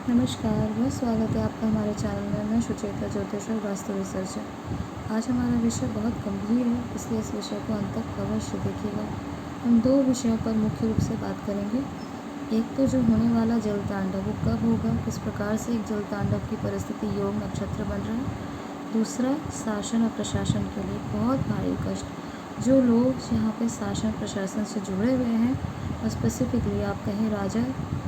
नमस्कार, बहुत स्वागत है आपका हमारे चैनल में। मैं सुचेता ज्योतिष और वास्तु रिसर्चर। आज हमारा विषय बहुत गंभीर है, इसलिए इस विषय को अंत तक अवश्य देखिएगा। हम दो विषयों पर मुख्य रूप से बात करेंगे। एक तो जो होने वाला जल तांडव वो कब होगा, किस प्रकार से एक जल तांडव की परिस्थिति योग नक्षत्र बन रहा है। दूसरा, शासन और प्रशासन के लिए बहुत भारी कष्ट। जो लोग यहाँ पे शासन प्रशासन से जुड़े हुए हैं, और स्पेसिफिकली आप कहें राजा,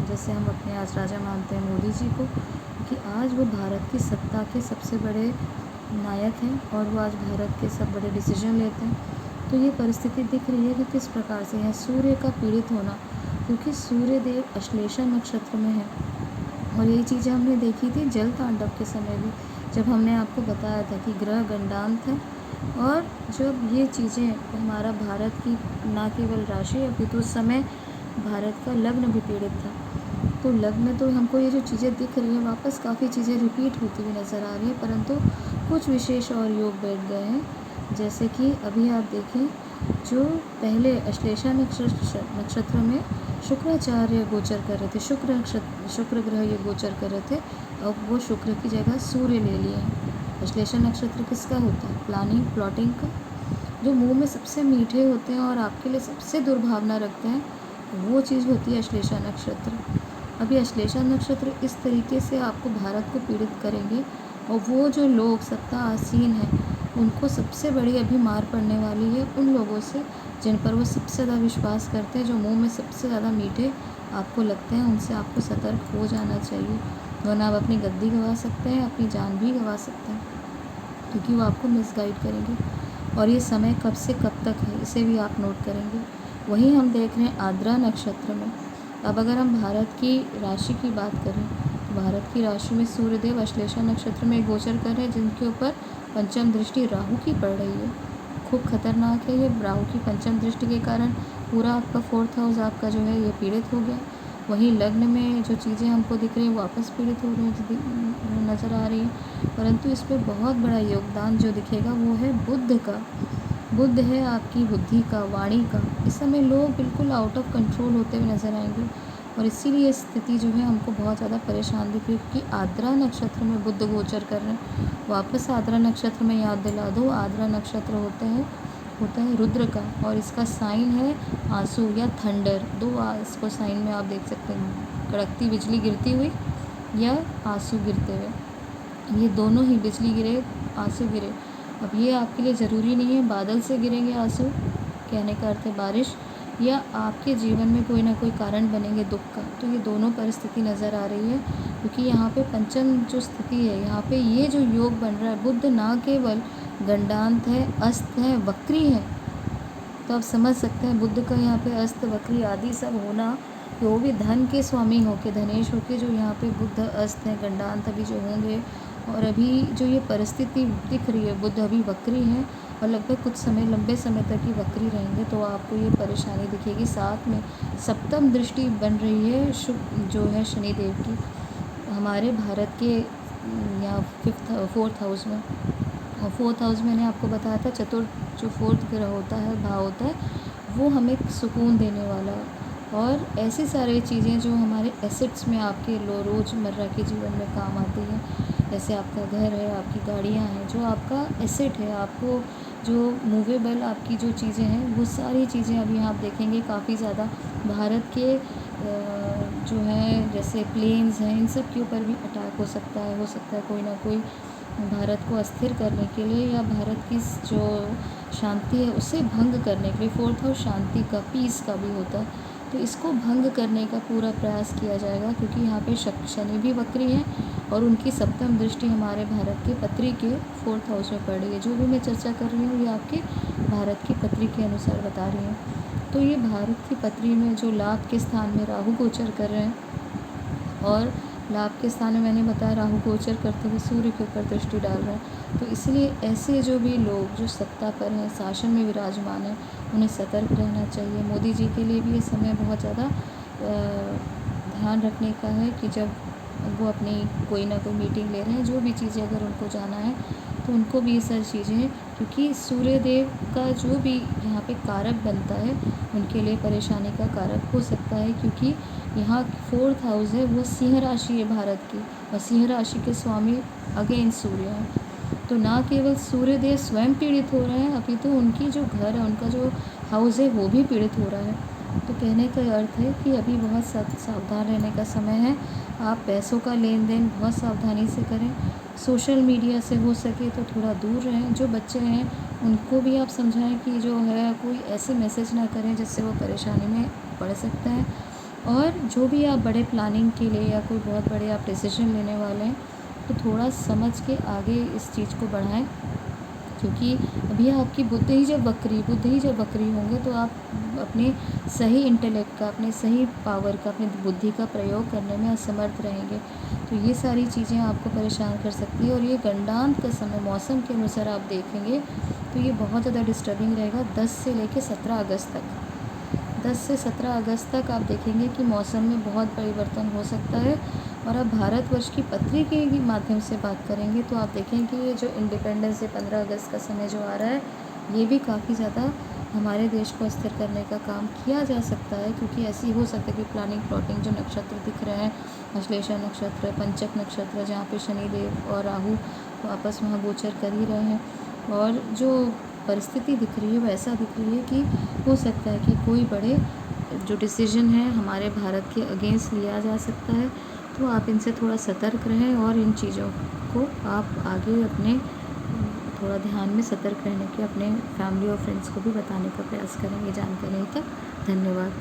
जैसे हम अपने आज राजा मानते हैं मोदी जी को, कि आज वो भारत की सत्ता के सबसे बड़े नायक हैं और वो आज भारत के सब बड़े डिसीजन लेते हैं। तो ये परिस्थिति दिख रही है कि किस प्रकार से है सूर्य का पीड़ित होना, क्योंकि सूर्य देव अश्लेषा नक्षत्र में है। और यही चीज़ें हमने देखी थी जल तांडव के समय भी, जब हमने आपको बताया था कि ग्रह गंडांत है, और जब ये चीज़ें हमारा भारत की ना केवल राशि अपितु उस समय भारत का लग्न भी पीड़ित था। तो लग्न तो हमको ये जो चीज़ें दिख रही हैं वापस काफ़ी चीज़ें रिपीट होती हुई नज़र आ रही है, परंतु कुछ विशेष और योग बैठ गए हैं। जैसे कि अभी आप देखें, जो पहले अश्लेषा नक्षत्र में शुक्राचार्य गोचर कर रहे थे, शुक्र ग्रह ये गोचर कर रहे थे, अब वो शुक्र की जगह सूर्य ले लिए हैं। अश्लेषा नक्षत्र किसका होता है? प्लानिंग, प्लॉटिंग का। जो मुंह में सबसे मीठे होते हैं और आपके लिए सबसे दुर्भावना रखते हैं, वो चीज़ होती है अश्लेषा नक्षत्र। अभी अश्लेषा नक्षत्र इस तरीके से आपको भारत को पीड़ित करेंगे, और वो जो लोग सत्ता आसीन हैं उनको सबसे बड़ी अभी मार पड़ने वाली है उन लोगों से जिन पर वो सबसे ज़्यादा विश्वास करते हैं, जो मुंह में सबसे ज़्यादा मीठे आपको लगते हैं। उनसे आपको सतर्क हो जाना चाहिए, वरना आप अपनी गद्दी गंवा सकते हैं, अपनी जान भी गंवा सकते हैं, क्योंकि वो आपको मिसगाइड करेंगे। और ये समय कब से कब तक है, इसे भी आप नोट करेंगे। वहीं हम देख रहे हैं आद्रा नक्षत्र में। अब अगर हम भारत की राशि की बात करें, तो भारत की राशि में सूर्यदेव अश्लेषा नक्षत्र में गोचर कर रहे हैं, जिनके ऊपर पंचम दृष्टि राहु की पड़ रही है। खूब खतरनाक है ये। राहु की पंचम दृष्टि के कारण पूरा आपका 4th हाउस आपका जो है ये पीड़ित हो गया। वहीं लग्न में जो चीज़ें हमको दिख रही हैं वापस पीड़ित हो रही हैं, नज़र आ रही हैं। परंतु इस पर बहुत बड़ा योगदान जो दिखेगा वो है बुध का। बुध है आपकी बुद्धि का, वाणी का। इस समय लोग बिल्कुल आउट ऑफ कंट्रोल होते हुए नजर आएंगे, और इसीलिए स्थिति जो है हमको बहुत ज़्यादा परेशान दिख रही है, क्योंकि आद्रा नक्षत्र में बुध गोचर कर रहे हैं। वापस आद्रा नक्षत्र में याद दिला दो, आद्रा नक्षत्र होता है रुद्र का, और इसका साइन है आंसू या थंडर। दो इसको साइन में आप देख सकते हैं, कड़कती बिजली गिरती हुई या आंसू गिरते हुए। ये दोनों ही, बिजली गिरे, आंसू गिरे। अब ये आपके लिए ज़रूरी नहीं है बादल से गिरेंगे आंसू, कहने का अर्थ है बारिश, या आपके जीवन में कोई ना कोई कारण बनेंगे दुख का। तो ये दोनों परिस्थिति नज़र आ रही है, क्योंकि यहाँ पे पंचम जो स्थिति है, यहाँ पे ये जो योग बन रहा है, बुध ना केवल गंडांत है, अस्त है, वक्री है। तो आप समझ सकते हैं बुध का यहाँ पे अस्त, वक्री आदि सब होना, कि वो भी धन के स्वामी होके, धनेश होके, जो यहाँ पे बुध अस्त है, गंडांत अभी जो होंगे, और अभी जो ये परिस्थिति दिख रही है, बुध अभी वक्री है और लगभग कुछ समय, लंबे समय तक ही वक्री रहेंगे, तो आपको ये परेशानी दिखेगी। साथ में सप्तम दृष्टि बन रही है जो है शनिदेव की, हमारे भारत के यहाँ 4th हाउस में। और 4th हाउस मैंने आपको बताया था, चतुर्थ जो 4th ग्रह होता है, भाव होता है, वो हमें सुकून देने वाला है। और ऐसी सारी चीज़ें जो हमारे एसेट्स में आपके रोज़मर्रा के जीवन में काम आती हैं, जैसे आपका घर है, आपकी गाड़ियाँ हैं, जो आपका एसेट है, आपको जो मूवेबल आपकी जो चीज़ें हैं, वो सारी चीज़ें अभी आप देखेंगे काफ़ी ज़्यादा भारत के जो है, जैसे प्लेन्स हैं, इन सब के ऊपर भी अटैक हो सकता है कोई ना कोई भारत को अस्थिर करने के लिए, या भारत की जो शांति है उसे भंग करने के लिए। 4th हाउस शांति का, पीस का भी होता है, तो इसको भंग करने का पूरा प्रयास किया जाएगा, क्योंकि यहाँ पे शनि भी वक्री है और उनकी सप्तम दृष्टि हमारे भारत के पत्री के 4th हाउस में पड़ रही है। जो भी मैं चर्चा कर रही हूँ ये आपके भारत की पत्री के अनुसार बता रही हूँ। तो ये भारत की पत्री में जो लाभ के स्थान में राहु गोचर कर रहे हैं, और लाभ के स्थान में मैंने बताया राहु गोचर करते हुए सूर्य के ऊपर दृष्टि डाल रहे हैं, तो इसलिए ऐसे जो भी लोग जो सत्ता पर हैं, शासन में विराजमान हैं, उन्हें सतर्क रहना चाहिए। मोदी जी के लिए भी ये समय बहुत ज़्यादा ध्यान रखने का है, कि जब वो अपनी कोई ना कोई मीटिंग ले रहे हैं, जो भी चीज़ें अगर उनको जाना है, तो उनको भी ये सारी चीज़ें, क्योंकि सूर्यदेव का जो भी यहाँ पे कारक बनता है उनके लिए परेशानी का कारक हो सकता है, क्योंकि यहाँ 4th हाउस है वो सिंह राशि है भारत की, और सिंह राशि के स्वामी अगेन सूर्य हैं। तो ना केवल सूर्यदेव स्वयं पीड़ित हो रहे हैं, अभी तो उनकी जो घर है, उनका जो हाउस है वो भी पीड़ित हो रहा है। तो कहने का अर्थ है कि अभी बहुत सावधान रहने का समय है। आप पैसों का लेन देन बहुत सावधानी से करें। सोशल मीडिया से हो सके तो थोड़ा दूर रहें। जो बच्चे हैं उनको भी आप समझाएं कि जो है कोई ऐसे मैसेज ना करें जिससे वो परेशानी में पड़ सकते हैं। और जो भी आप बड़े प्लानिंग के लिए या कोई बहुत बड़े आप डिसीजन लेने वाले हैं तो थोड़ा समझ के आगे इस चीज़ को बढ़ाएं, क्योंकि अभी आपकी बुद्धि ही जब वक्री होंगे तो आप अपने सही इंटेलेक्ट का, अपने सही पावर का, अपनी बुद्धि का प्रयोग करने में असमर्थ रहेंगे। तो ये सारी चीज़ें आपको परेशान कर सकती है। और ये गंडांत का समय मौसम के अनुसार आप देखेंगे तो ये बहुत ज़्यादा डिस्टर्बिंग रहेगा 10 से लेकर 17 अगस्त तक। 10 से 17 अगस्त तक आप देखेंगे कि मौसम में बहुत परिवर्तन हो सकता है। और अब भारतवर्ष की पत्री के माध्यम से बात करेंगे तो आप देखें कि ये जो इंडिपेंडेंस डे 15 अगस्त का समय जो आ रहा है, ये भी काफ़ी ज़्यादा हमारे देश को अस्थिर करने का काम किया जा सकता है, क्योंकि ऐसी हो सकता है कि प्लानिंग प्लॉटिंग जो नक्षत्र दिख रहे हैं, अश्लेषा नक्षत्र, पंचक नक्षत्र, जहाँ पे शनिदेव और राहु आपस में गोचर कर ही रहे हैं, और जो परिस्थिति दिख रही है वो ऐसा दिख रही है कि हो सकता है कि कोई बड़े जो डिसीजन है हमारे भारत के अगेंस्ट लिया जा सकता है। तो आप इनसे थोड़ा सतर्क रहें और इन चीज़ों को आप आगे अपने थोड़ा ध्यान में सतर्क रहने के अपने फैमिली और फ्रेंड्स को भी बताने का प्रयास करें। ये जानकारी तक धन्यवाद।